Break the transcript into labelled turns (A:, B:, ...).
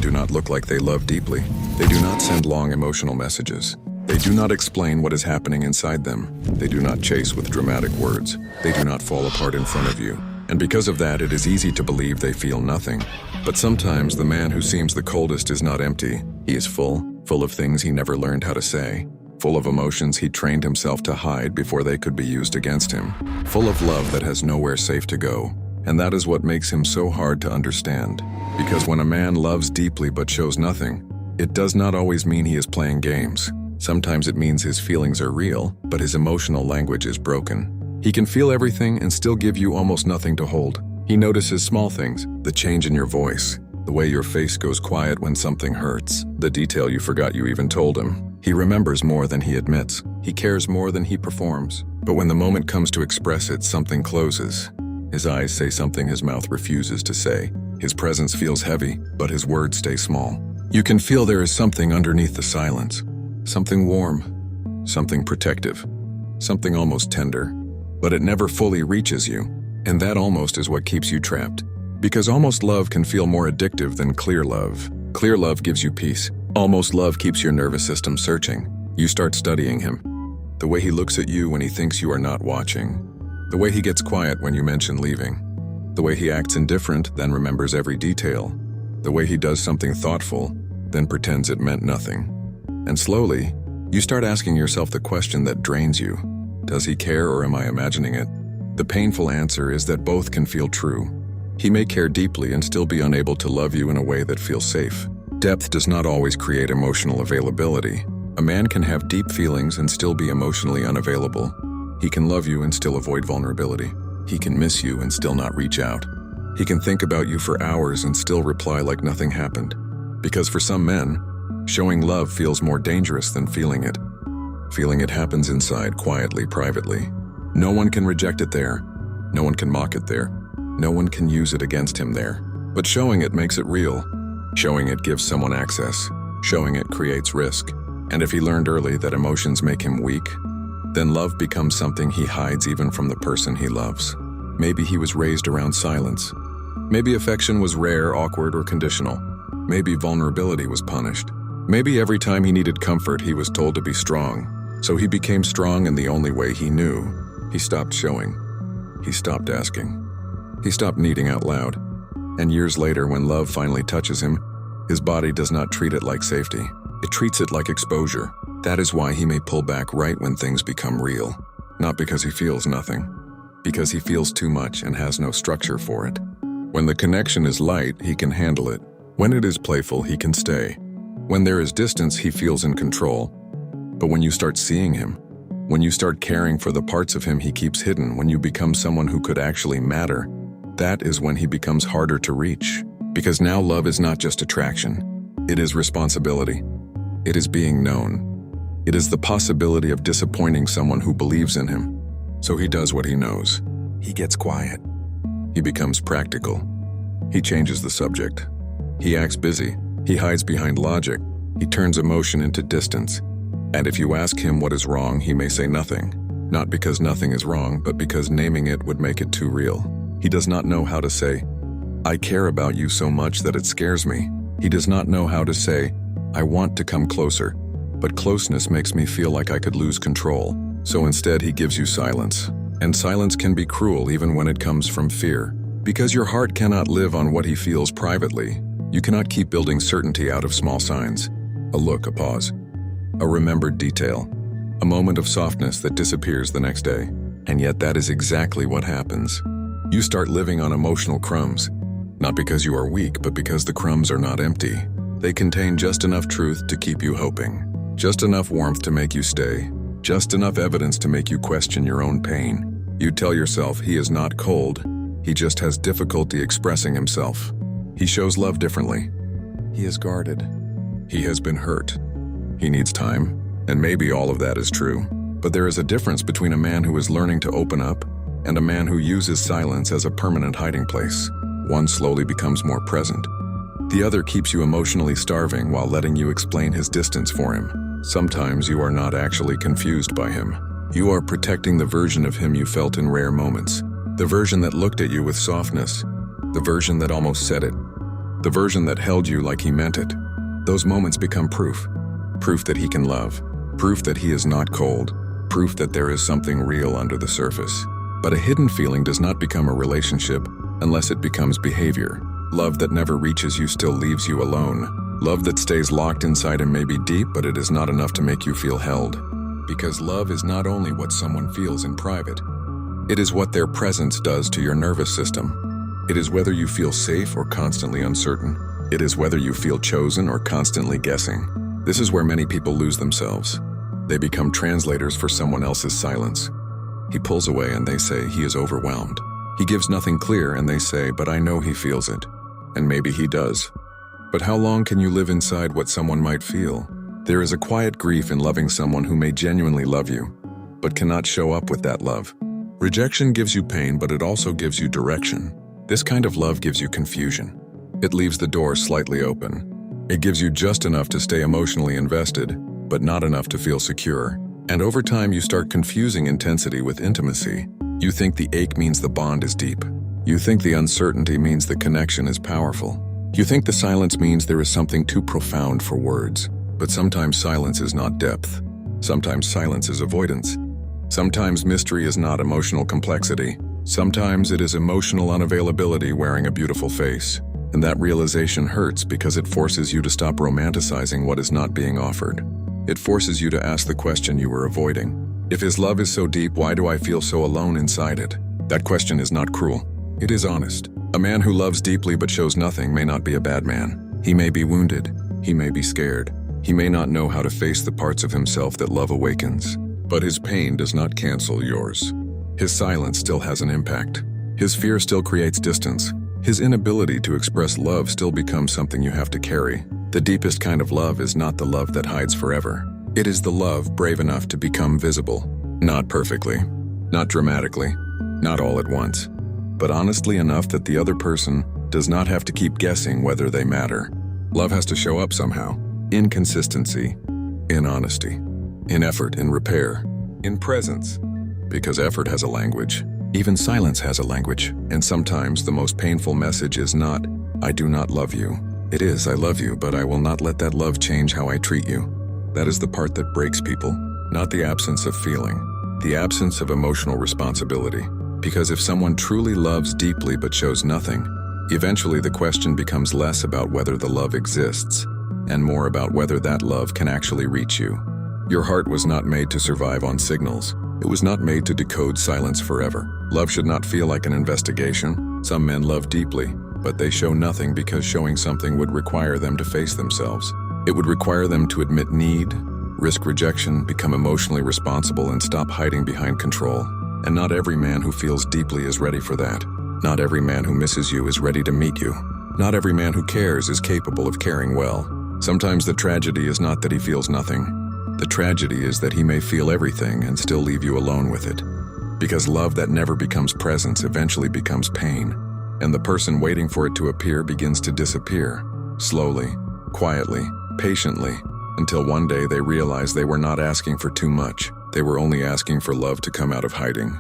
A: do not look like they love deeply. They do not send long emotional messages. They do not explain what is happening inside them. They do not chase with dramatic words. They do not fall apart in front of you. And because of that, it is easy to believe they feel nothing. But sometimes the man who seems the coldest is not empty. He is full of things he never learned how to say. Full of emotions he trained himself to hide before they could be used against him. Full of love that has nowhere safe to go. And that is what makes him so hard to understand. Because when a man loves deeply but shows nothing, it does not always mean he is playing games. Sometimes it means his feelings are real, but his emotional language is broken. He can feel everything and still give you almost nothing to hold. He notices small things, the change in your voice, the way your face goes quiet when something hurts, the detail you forgot you even told him. He remembers more than he admits. He cares more than he performs. But when the moment comes to express it, something closes. His eyes say something his mouth refuses to say. His presence feels heavy, but his words stay small. You can feel there is something underneath the silence. Something warm, something protective, something almost tender. But it never fully reaches you, and that almost is what keeps you trapped. Because almost love can feel more addictive than clear love. Clear love gives you peace. Almost love keeps your nervous system searching. You start studying him. The way he looks at you when he thinks you are not watching. The way he gets quiet when you mention leaving. The way he acts indifferent, then remembers every detail. The way he does something thoughtful, then pretends it meant nothing. And slowly, you start asking yourself the question that drains you. Does he care, or am I imagining it? The painful answer is that both can feel true. He may care deeply and still be unable to love you in a way that feels safe. Depth does not always create emotional availability. A man can have deep feelings and still be emotionally unavailable. He can love you and still avoid vulnerability. He can miss you and still not reach out. He can think about you for hours and still reply like nothing happened. Because for some men, showing love feels more dangerous than feeling it. Feeling it happens inside, quietly, privately. No one can reject it there. No one can mock it there. No one can use it against him there. But showing it makes it real. Showing it gives someone access. Showing it creates risk. And if he learned early that emotions make him weak, then love becomes something he hides even from the person he loves. Maybe he was raised around silence. Maybe affection was rare, awkward, or conditional. Maybe vulnerability was punished. Maybe every time he needed comfort, he was told to be strong. So he became strong in the only way he knew. He stopped showing. He stopped asking. He stopped needing out loud. And years later, when love finally touches him, his body does not treat it like safety. It treats it like exposure. That is why he may pull back right when things become real. Not because he feels nothing. Because he feels too much and has no structure for it. When the connection is light, he can handle it. When it is playful, he can stay. When there is distance, he feels in control. But when you start seeing him, when you start caring for the parts of him he keeps hidden, when you become someone who could actually matter, that is when he becomes harder to reach. Because now love is not just attraction. It is responsibility. It is being known. It is the possibility of disappointing someone who believes in him. So he does what he knows. He gets quiet. He becomes practical. He changes the subject. He acts busy. He hides behind logic. He turns emotion into distance. And if you ask him what is wrong, he may say nothing. Not because nothing is wrong, but because naming it would make it too real. He does not know how to say, I care about you so much that it scares me. He does not know how to say, I want to come closer, but closeness makes me feel like I could lose control. So instead he gives you silence. And silence can be cruel even when it comes from fear. Because your heart cannot live on what he feels privately. You cannot keep building certainty out of small signs. A look, a pause, a remembered detail, a moment of softness that disappears the next day. And yet that is exactly what happens. You start living on emotional crumbs. Not because you are weak, but because the crumbs are not empty. They contain just enough truth to keep you hoping. Just enough warmth to make you stay. Just enough evidence to make you question your own pain. You tell yourself he is not cold. He just has difficulty expressing himself. He shows love differently. He is guarded. He has been hurt. He needs time. And maybe all of that is true. But there is a difference between a man who is learning to open up and a man who uses silence as a permanent hiding place. One slowly becomes more present. The other keeps you emotionally starving while letting you explain his distance for him. Sometimes you are not actually confused by him. You are protecting the version of him you felt in rare moments. The version that looked at you with softness. The version that almost said it. the version that held you like he meant it. Those moments become proof. Proof that he can love. Proof that he is not cold. Proof that there is something real under the surface. But a hidden feeling does not become a relationship unless it becomes behavior. Love that never reaches you still leaves you alone. Love that stays locked inside him may be deep, but it is not enough to make you feel held. Because love is not only what someone feels in private. It is what their presence does to your nervous system. It is whether you feel safe or constantly uncertain. It is whether you feel chosen or constantly guessing. This is where many people lose themselves. They become translators for someone else's silence. He pulls away and they say he is overwhelmed. He gives nothing clear and they say, but I know he feels it. And maybe he does. But how long can you live inside what someone might feel? There is a quiet grief in loving someone who may genuinely love you, but cannot show up with that love. Rejection gives you pain, but it also gives you direction. This kind of love gives you confusion. It leaves the door slightly open. It gives you just enough to stay emotionally invested, but not enough to feel secure. And over time you start confusing intensity with intimacy. You think the ache means the bond is deep. You think the uncertainty means the connection is powerful. You think the silence means there is something too profound for words. But sometimes silence is not depth. Sometimes silence is avoidance. Sometimes mystery is not emotional complexity. Sometimes it is emotional unavailability wearing a beautiful face. And that realization hurts because it forces you to stop romanticizing what is not being offered. It forces you to ask the question you were avoiding. If his love is so deep, why do I feel so alone inside it? That question is not cruel. It is honest. A man who loves deeply but shows nothing may not be a bad man. He may be wounded. He may be scared. He may not know how to face the parts of himself that love awakens. But his pain does not cancel yours. His silence still has an impact. His fear still creates distance. His inability to express love still becomes something you have to carry. The deepest kind of love is not the love that hides forever. It is the love brave enough to become visible. Not perfectly, not dramatically, not all at once, but honestly enough that the other person does not have to keep guessing whether they matter. Love has to show up somehow. In consistency, in honesty, in effort, in repair, in presence. Because effort has a language. Even silence has a language. And sometimes the most painful message is not, I do not love you. It is, I love you, but I will not let that love change how I treat you. That is the part that breaks people, not the absence of feeling, the absence of emotional responsibility. Because if someone truly loves deeply but shows nothing, eventually the question becomes less about whether the love exists, and more about whether that love can actually reach you. Your heart was not made to survive on signals. It was not made to decode silence forever. Love should not feel like an investigation. Some men love deeply, but they show nothing because showing something would require them to face themselves. It would require them to admit need, risk rejection, become emotionally responsible, and stop hiding behind control. And not every man who feels deeply is ready for that. Not every man who misses you is ready to meet you. Not every man who cares is capable of caring well. Sometimes the tragedy is not that he feels nothing. The tragedy is that he may feel everything and still leave you alone with it. Because love that never becomes presence eventually becomes pain, and the person waiting for it to appear begins to disappear, slowly, quietly, patiently, until one day they realize they were not asking for too much. They were only asking for love to come out of hiding.